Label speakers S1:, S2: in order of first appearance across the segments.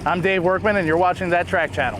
S1: I'm Dave Workman, and you're watching That Track Channel.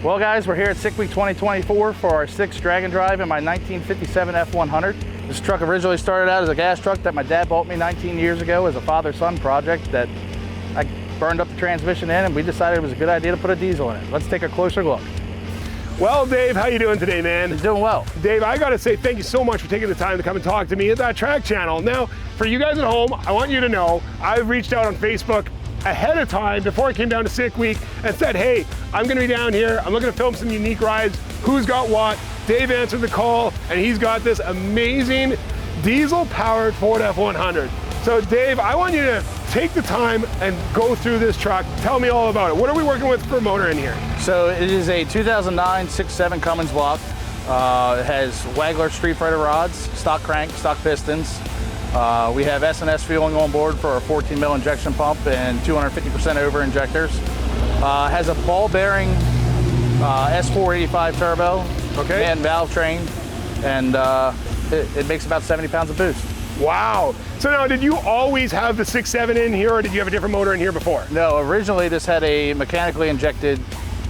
S1: Well guys, we're here at SICK Week 2024 for our 6th drag and drive in my 1957 F100. This truck originally started out as a gas truck that my dad bought me 19 years ago as a father-son project that I burned up the transmission in, and we decided it was a good idea to put a diesel in it. Let's take a closer look.
S2: Well, Dave, how you doing today, man?
S1: He's doing well.
S2: Dave, I gotta say thank you so much for taking the time to come and talk to me at That Track Channel. Now, for you guys at home, I want you to know I've reached out on Facebook ahead of time before I came down to SICK Week and said, hey, I'm gonna be down here, I'm looking to film some unique rides, who's got what? Dave answered the call, and he's got this amazing diesel-powered Ford F100. So Dave, I want you to take the time and go through this truck. Tell me all about it. What are we working with for motor in here?
S1: So it is a 2009 6.7 Cummins block. It has Wagler Street Fighter rods, stock crank, stock pistons. We have S&S fueling on board for our 14 mil injection pump and 250% over injectors. Has a ball bearing S485 turbo,
S2: okay,
S1: and valve train, and it makes about 70 pounds of boost.
S2: Wow. So now, did you always have the 6.7 in here, or did you have a different motor in here before?
S1: No, originally this had a mechanically injected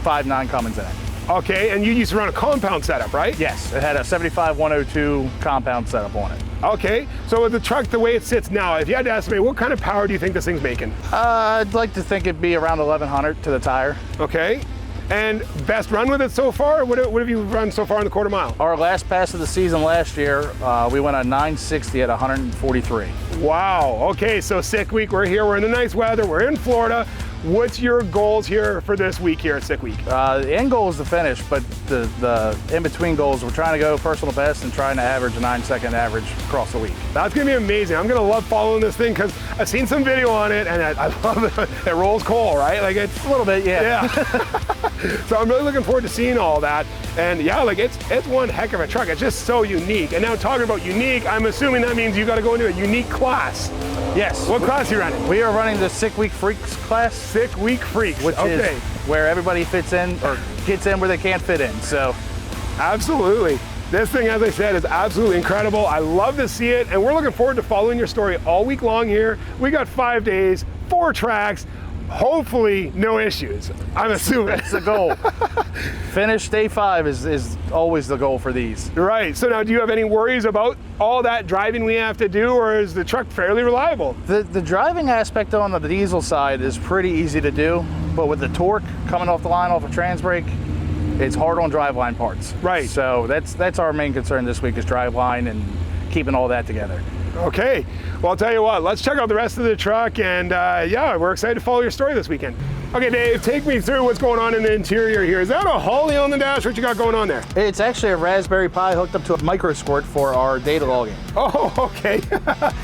S1: 5.9 Cummins in it.
S2: Okay, and you used to run a compound setup, right?
S1: Yes, it had a 75-102 compound setup on it.
S2: Okay, so with the truck, the way it sits now, if you had to estimate, what kind of power do you think this thing's making?
S1: I'd like to think it'd be around 1,100 to the tire.
S2: Okay, and best run with it so far? What have you run so far in the quarter mile?
S1: Our last pass of the season last year, we went on 960 at 143.
S2: Wow, okay, so SICK Week, we're here, we're in the nice weather, we're in Florida. What's your goals here for this week here at SICK Week?
S1: The end goal is to finish, but the in-between goals, we're trying to go personal best and trying to average a 9-second average across the week.
S2: That's gonna be amazing. I'm gonna love following this thing because I've seen some video on it and I love it. It rolls coal, right? Like it's
S1: a little bit, yeah.
S2: So I'm really looking forward to seeing all that. And yeah, like it's one heck of a truck. It's just so unique. And now talking about unique, I'm assuming that means you got to go into a unique class.
S1: Yes.
S2: What class are you running?
S1: We are running the SICK Week Freaks class.
S2: SICK Week Freaks,
S1: which is where everybody fits in or gets in where they can't fit in. So,
S2: absolutely. This thing, as I said, is absolutely incredible. I love to see it, and we're looking forward to following your story all week long here. We got 5 days, 4 tracks. Hopefully no issues, I'm assuming.
S1: That's the goal. Finish day 5 is always the goal for these.
S2: Right, so now do you have any worries about all that driving we have to do, or is the truck fairly reliable?
S1: The driving aspect on the diesel side is pretty easy to do, but with the torque coming off the line off a trans brake, it's hard on driveline parts.
S2: Right.
S1: So that's our main concern this week is driveline and keeping all that together.
S2: Okay, well, I'll tell you what, let's check out the rest of the truck, and yeah, we're excited to follow your story this weekend. Okay, Dave, take me through what's going on in the interior here. Is that a Holly on the dash? What you got going on there?
S1: It's actually a Raspberry Pi hooked up to a micro squirt for our data logging.
S2: Oh, okay.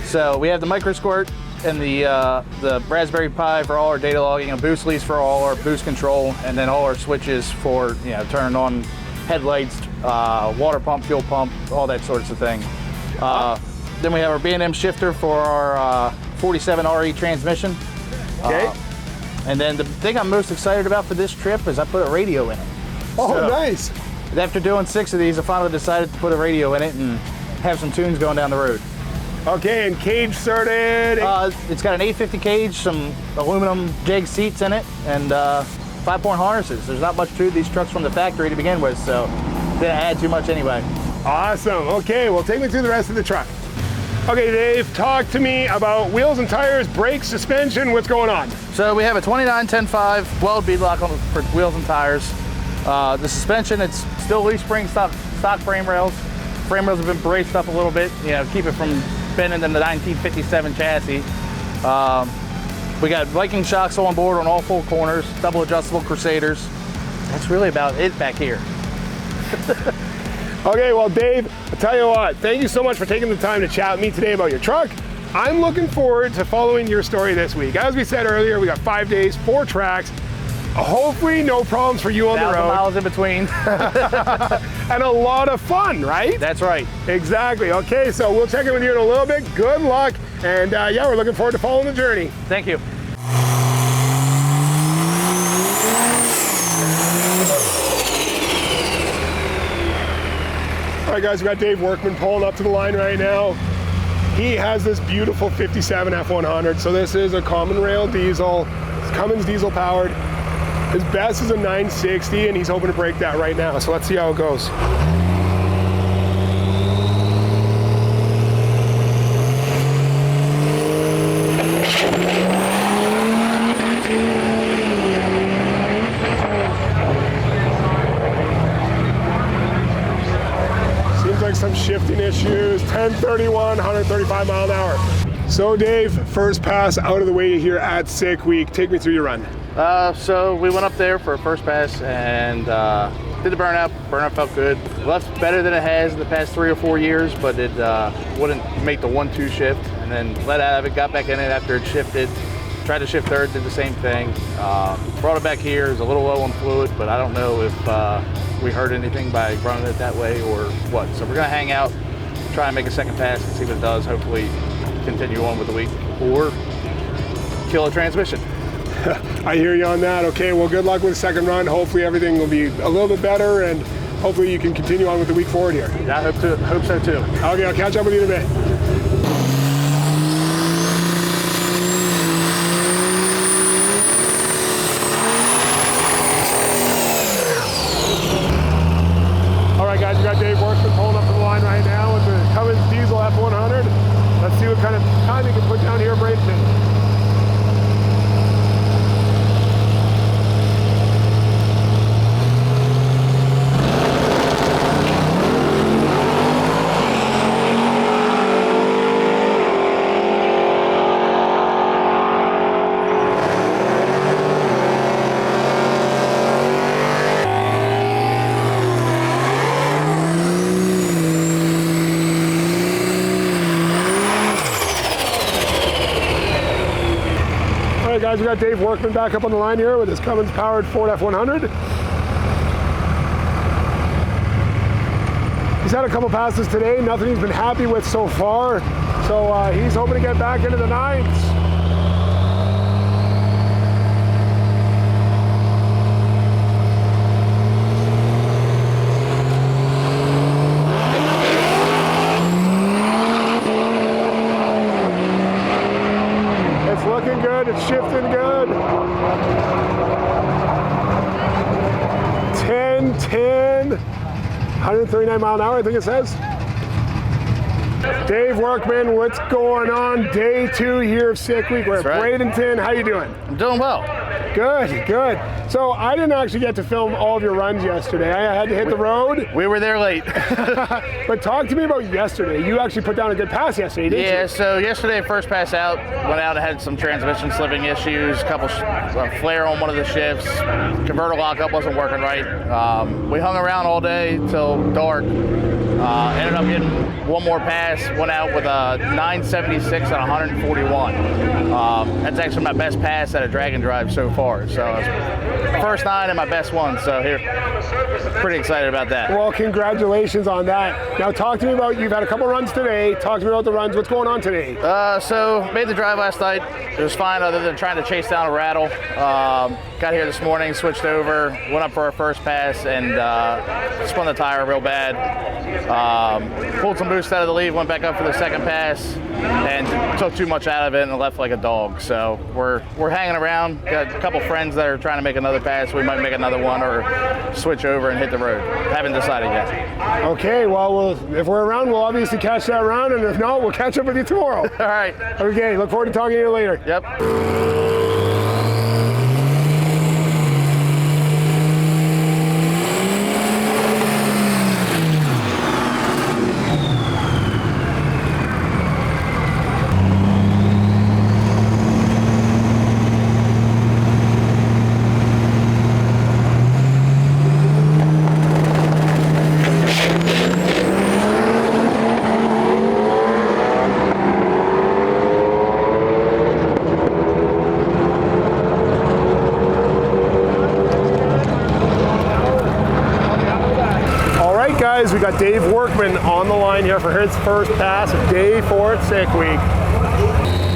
S1: So we have the micro squirt and the Raspberry Pi for all our data logging, a boost lease for all our boost control, and then all our switches for turning on headlights, water pump, fuel pump, all that sorts of thing. Then we have our B&M shifter for our 47 RE transmission.
S2: Okay.
S1: And then the thing I'm most excited about for this trip is I put a radio in it.
S2: Oh,
S1: so,
S2: nice.
S1: After doing 6 of these, I finally decided to put a radio in it and have some tunes going down the road.
S2: Okay, and cage started?
S1: It's got an 850 cage, some aluminum jag seats in it, and 5-point harnesses. There's not much to these trucks from the factory to begin with, so didn't add too much anyway. Awesome.
S2: Okay, well, take me through the rest of the truck. Okay, Dave, talk to me about wheels and tires, brakes, suspension, what's going on?
S1: So we have a 29-10-5 weld bead lock for wheels and tires. The suspension, it's still leaf spring stock frame rails. Frame rails have been braced up a little bit, keep it from bending in the 1957 chassis. We got Viking shocks on board on all 4 corners, double adjustable Crusaders. That's really about it back here.
S2: Okay, well, Dave, I'll tell you what, thank you so much for taking the time to chat with me today about your truck. I'm looking forward to following your story this week. As we said earlier, we got 5 days, 4 tracks. Hopefully no problems for you on the road.
S1: Miles in between.
S2: And a lot of fun, right?
S1: That's right.
S2: Exactly. Okay, so we'll check in with you in a little bit. Good luck. And yeah, we're looking forward to following the journey.
S1: Thank you.
S2: All right, guys, we got Dave Workman pulling up to the line right now. He has this beautiful 57 F100. So this is a common rail diesel. It's Cummins Diesel powered. His best is a 960, and he's hoping to break that right now. So let's see how it goes. Seems like some shifting issues. 1031, 135 mile an hour. So Dave, first pass out of the way here at Sick Week. Take me through your run.
S1: So we went up there for a first pass and did the burnout. Burnout felt good. Left better than it has in the past 3 or 4 years, but it wouldn't make the 1-2 shift, and then let out of it, got back in it after it shifted. Tried to shift third, did the same thing. Brought it back here, it was a little low on fluid, but I don't know if we hurt anything by running it that way or what. So we're gonna hang out, try and make a second pass and see what it does. Hopefully continue on with the week or kill a transmission.
S2: I hear you on that. Okay, well, good luck with the second run. Hopefully everything will be a little bit better, and hopefully you can continue on with the week forward here.
S1: Yeah, I hope so too.
S2: Okay, I'll catch up with you in a bit. All right, guys, we got Dave Workman pulling up to the line right now with the Cummins Diesel F100. Let's see what kind of time he can put down here in Bradenton. Guys, we got Dave Workman back up on the line here with his Cummins powered Ford F100. He's had a couple passes today, nothing he's been happy with so far. So he's hoping to get back into the 9s. Looking good, it's shifting good. 10, 139 mile an hour, I think it says. Dave Workman, what's going on? Day 2 here of Sick Week. We're at Bradenton. How you doing?
S1: I'm doing well.
S2: Good, good. So I didn't actually get to film all of your runs yesterday. I had to hit the road.
S1: We were there late.
S2: But talk to me about yesterday. You actually put down a good pass yesterday, didn't you?
S1: Yeah, so yesterday, first pass out, went out and had some transmission slipping issues, a couple flare on one of the shifts, converter lockup wasn't working right. We hung around all day till dark. Ended up getting one more pass, went out with a 976 and 141. That's actually my best pass at a drag and drive so far. So first 9 and my best one. So here, pretty excited about that.
S2: Well, congratulations on that. Now talk to me about, you've had a couple runs today. Talk to me about the runs. What's going on today?
S1: So made the drive last night. It was fine other than trying to chase down a rattle. Got here this morning, switched over, went up for our first pass and spun the tire real bad. Pulled some boost out of the lead, went back up for the second pass and took too much out of it and left like a dog. So we're hanging around. Got a couple friends that are trying to make another pass. We might make another one or switch over and hit the road. Haven't decided yet.
S2: Okay, well, if we're around, we'll obviously catch that round, and if not, we'll catch up with you tomorrow.
S1: All right.
S2: Okay, look forward to talking to you later.
S1: Yep.
S2: guys, we got Dave Workman on the line here for his first pass of day 4 at Sick Week.